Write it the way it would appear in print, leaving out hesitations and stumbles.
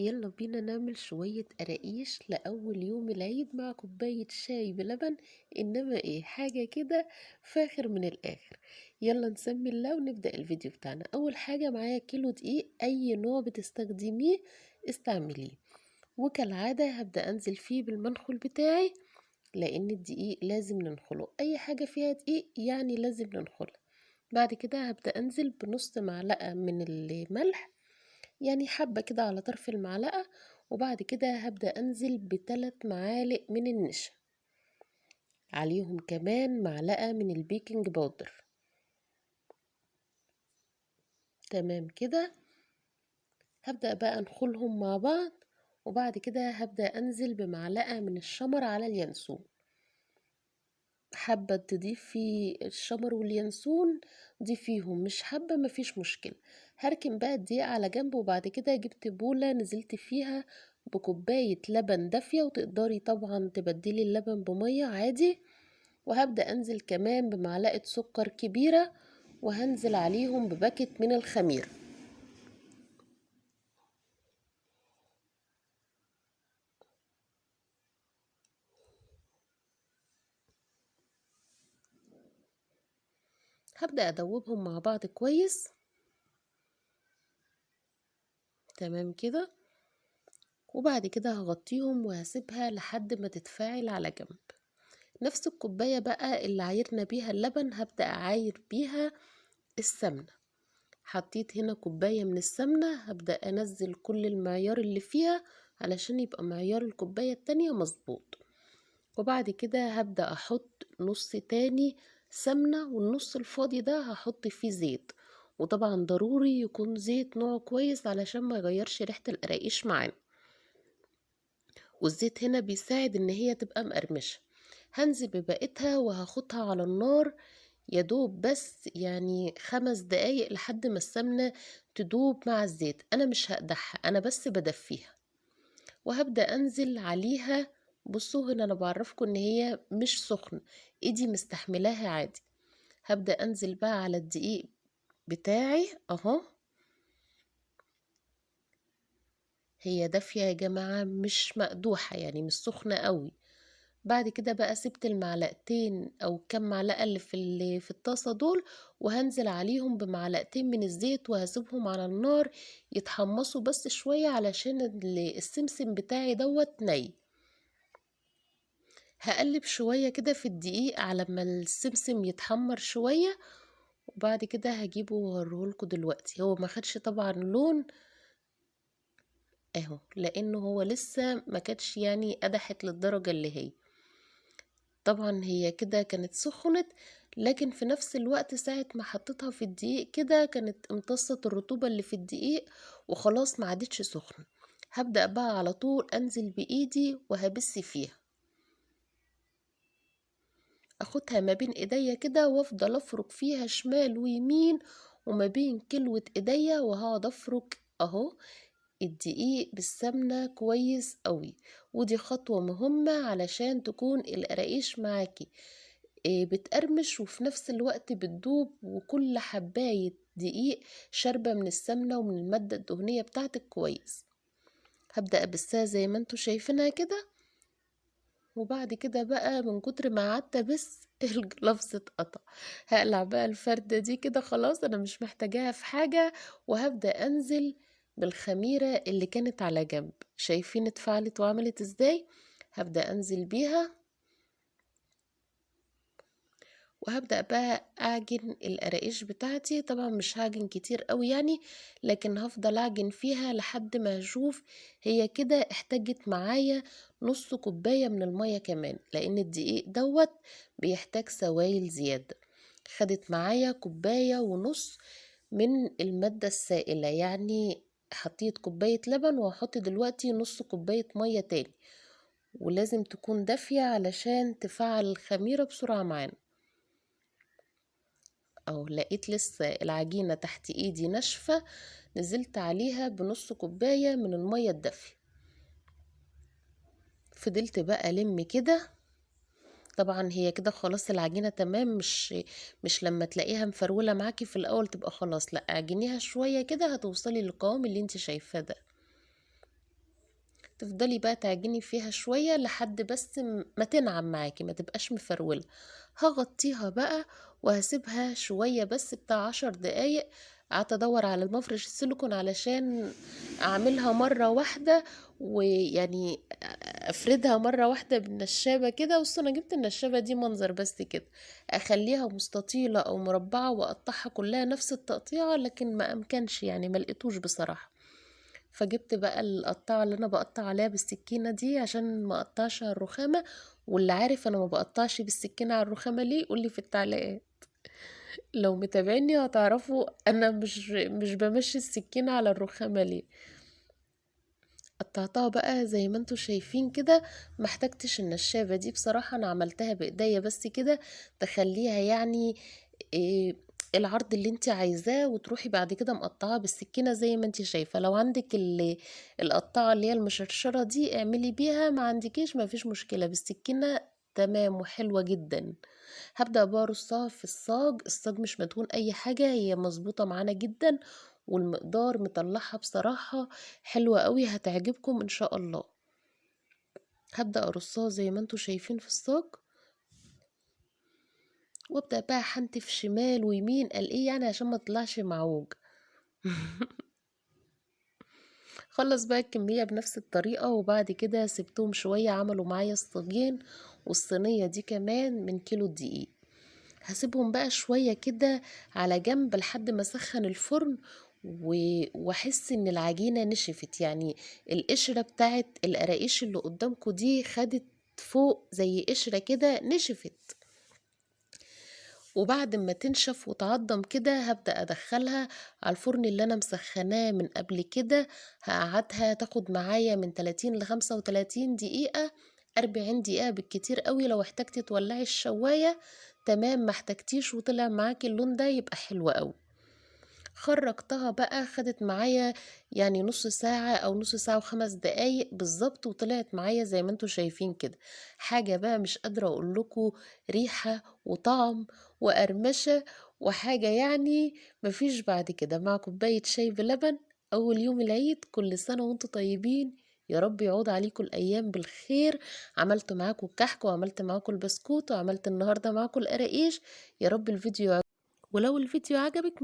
يلا بينا نعمل شوية قراقيش لأول يوم العيد مع كوباية شاي بلبن. إنما إيه حاجة كده فاخر من الآخر. يلا نسمي الله ونبدأ الفيديو بتاعنا. أول حاجة معايا كيلو دقيق أي نوع بتستخدميه استعمليه، وكالعادة هبدأ أنزل فيه بالمنخل بتاعي لأن الدقيق لازم ننخله، أي حاجة فيها دقيق يعني لازم ننخلها. بعد كده هبدأ أنزل بنص معلقة من الملح، يعني حبة كده على طرف المعلقة. وبعد كده هبدأ أنزل ب3 معالق من النشا، عليهم كمان معلقة من البيكنج باودر. تمام كده، هبدأ بقى أنخلهم مع بعض. وبعد كده هبدأ أنزل بمعلقة من الشمر على اليانسون. حابة تضيفي الشمر واليانسون ضيفيهم، مش حابة مفيش مشكلة. هركن بقى الدقيق على جنب، وبعد كده جبت بولة نزلت فيها بكوباية لبن دافية، وتقدري طبعا تبدلي اللبن بمية عادي. وهبدأ أنزل كمان بمعلقة سكر كبيرة، وهنزل عليهم بباكت من الخميرة. هبدأ أدوبهم مع بعض كويس. تمام كده، وبعد كده هغطيهم وهسيبها لحد ما تتفاعل على جنب. نفس الكوباية بقى اللي عايرنا بيها اللبن هبدأ أعاير بيها السمنة. حطيت هنا كوباية من السمنة، هبدأ أنزل كل المعيار اللي فيها علشان يبقى معيار الكوباية التانية مظبوط. وبعد كده هبدأ أحط نص تاني سمنة، والنص الفاضي ده هحط فيه زيت. وطبعا ضروري يكون زيت نوعه كويس علشان ما يغيرش ريحة القراقيش معانا، والزيت هنا بيساعد ان هي تبقى مقرمشة. هنزل بباقتها وهاخدها على النار يدوب بس يعني 5 دقايق لحد ما السمنة تدوب مع الزيت. انا مش هقدحها، انا بس بدفيها. وهبدأ انزل عليها. بصوا هنا انا بعرفكم ان هي مش سخنة، ايدي مستحملاها عادي. هبدأ انزل بقى على الدقيق بتاعي اهو. هي دافية يا جماعة، مش مقدوحة يعني مش سخنة قوي. بعد كده بقى سبت المعلقتين او كام معلقة اللي في الطاسة دول، وهنزل عليهم بمعلقتين من الزيت، وهسيبهم على النار يتحمصوا بس شوية علشان السمسم بتاعي دوت ني. هقلب شوية كده في الدقيق على ما السمسم يتحمر شوية، وبعد كده هجيبه وهوريهولكوا دلوقتي. هو ما خدش طبعا لون اهو، لانه هو لسه ما كانتش يعني قدحت للدرجة اللي هي. طبعا هي كده كانت سخنت، لكن في نفس الوقت ساعة ما حطيتها في الدقيق كده كانت امتصت الرطوبة اللي في الدقيق وخلاص ما عادتش سخنة. هبدأ بقى على طول انزل بايدي وهبس فيها، اخدها ما بين ايديا كده وافضل افرك فيها شمال ويمين، وما بين كلوة ايديا وهقعد افرك اهو الدقيق بالسمنة كويس قوي. ودي خطوة مهمة علشان تكون القراقيش معاكي بتقرمش وفي نفس الوقت بتدوب، وكل حباية دقيق شاربة من السمنة ومن المادة الدهنية بتاعتك كويس. هبدأ ابسها زي ما انتوا شايفينها كده. وبعد كده بقى من كتر ما قعدت بس الجلافز اتقطع. هقلع بقى الفردة دي كده خلاص انا مش محتاجاها في حاجة. وهبدأ انزل بالخميرة اللي كانت على جنب، شايفين اتفعلت وعملت ازاي. هبدأ انزل بيها، وهبدأ بقى أعجن القراقيش بتاعتي. طبعا مش هعجن كتير قوي يعني، لكن هفضل أعجن فيها لحد ما أشوف هي كده احتاجت معايا نص كوباية من المية كمان، لأن الدقيق دوت بيحتاج سوائل زيادة. خدت معايا كوباية ونص من المادة السائلة، يعني حطيت كوباية لبن وهحط دلوقتي نص كوباية مية تاني، ولازم تكون دافية علشان تفعل الخميرة بسرعة معانا. او لقيت لسه العجينة تحت ايدي ناشفة، نزلت عليها بنص كوباية من المية الدافية. فضلت بقى الم كده. طبعا هي كده خلاص العجينة تمام، مش لما تلاقيها مفرولة معاكي في الاول تبقى خلاص، لا اعجنيها شوية كده هتوصلي للقوام اللي انت شايفاه ده. تفضلي بقى تعجني فيها شوية لحد بس ما تنعم معاكي، ما تبقاش مفرولة. هغطيها بقى وهسيبها شوية بس بتاع 10 دقايق. قعدت ادور على المفرش السيليكون علشان اعملها مرة واحدة، ويعني افردها مرة واحدة بالنشابة كده. بص انا جبت النشابة دي منظر بس كده، اخليها مستطيلة او مربعة واقطعها كلها نفس التقطيعة، لكن ما امكنش يعني ما لقيتوش بصراحة. فجبت بقى القطاعة اللي انا بقطع عليها بالسكينة دي عشان ما اقطعش على الرخامة. واللي عارف انا ما بقطعش بالسكينة على الرخامة ليه قولي في التعليقات. لو متابعني هتعرفوا انا مش بمشي السكينة على الرخامة ليه. قطعتها بقى زي ما انتوا شايفين كده. محتاجتش النشابة دي بصراحة، انا عملتها بايديا بس كده. تخليها يعني إيه العرض اللي انت عايزاه، وتروحي بعد كده مقطعها بالسكينة زي ما انت شايفة. لو عندك القطاعة اللي هي المشرشرة دي اعملي بيها، ما عندكيش ما فيش مشكلة، بالسكينة تمام وحلوة جدا. هبدأ بقى ارصها في الصاج مش مدهون اي حاجة، هي مظبوطة معانا جدا، والمقدار مطلعها بصراحة حلوة قوي، هتعجبكم ان شاء الله. هبدأ ارصها زي ما انتوا شايفين في الصاج، وابدأ بقى حنتف شمال ويمين. قال ايه يعني عشان ما تطلعش معوج. خلص بقى الكمية بنفس الطريقة، وبعد كده سبتهم شوية عملوا معايا الصاجين، والصينية دي كمان من كيلو دقيق. هسيبهم بقى شوية كده على جنب لحد ما اسخن الفرن، واحس ان العجينة نشفت، يعني القشرة بتاعت القراقيش اللي قدامكم دي خدت فوق زي قشرة كده نشفت. وبعد ما تنشف وتعضم كده هبدأ أدخلها على الفرن اللي أنا مسخناه من قبل كده. هقعدها تاخد معايا من 30 ل35 دقيقة، 40 دقيقة بالكتير قوي. لو احتجتي تولعي الشواية تمام، ما احتجتيش وطلع معاكي اللون ده يبقى حلو قوي. خرجتها بقى خدت معايا يعني نص ساعة او نص ساعة و5 دقايق بالظبط، وطلعت معايا زي ما انتوا شايفين كده. حاجة بقى مش قادرة اقول لكم، ريحة وطعم وقرمشة وحاجة يعني مفيش بعد كده، مع كوباية شاي بلبن اول يوم العيد. كل سنة وانتوا طيبين، يا رب يعود عليكم الايام بالخير. عملت معاكم الكحك وعملت معاكم البسكوت وعملت النهاردة معاكم القراقيش. يا رب الفيديو ولو الفيديو عجبك